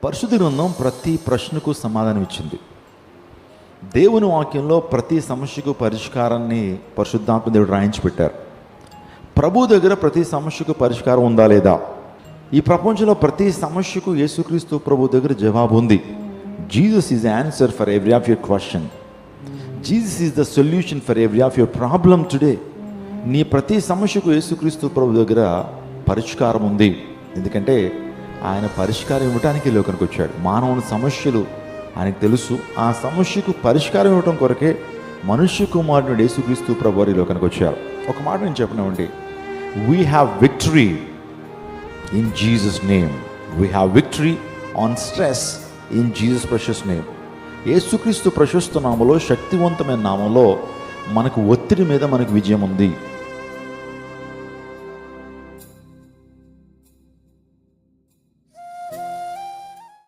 పరిశుద్ధ గ్రంథం ప్రతి ప్రశ్నకు సమాధానం ఇచ్చింది. దేవుని వాక్యంలో ప్రతి సమస్యకు పరిష్కారాన్ని పరిశుద్ధాత్మ దేవుడు రాయించి పెట్టారు. ప్రభు దగ్గర ప్రతి సమస్యకు పరిష్కారం ఉందా లేదా? ఈ ప్రపంచంలో ప్రతి సమస్యకు యేసుక్రీస్తు ప్రభు దగ్గర జవాబు ఉంది. Jesus is the answer for every of your question. Jesus is the solution for every of your problem today. నీ ప్రతి సమస్యకు యేసుక్రీస్తు ప్రభు దగ్గర పరిష్కారం ఉంది. ఎందుకంటే ఆయన పరిష్కారం ఇవ్వడానికి లోకానికి వచ్చాడు. మానవుని సమస్యలు ఆయనకు తెలుసు. ఆ సమస్యకు పరిష్కారం ఇవ్వడం కొరకే మనుష్య కుమారుడు యేసుక్రీస్తు ప్రభు వారి లోకానికి వచ్చారు. ఒక మాట నేను చెప్పినామండి, we have victory in Jesus name. We have victory on stress in Jesus precious name. యేసుక్రీస్తు ప్రశస్త నామంలో, శక్తివంతమైన నామంలో మనకు ఒత్తిడి మీద మనకు విజయం ఉంది.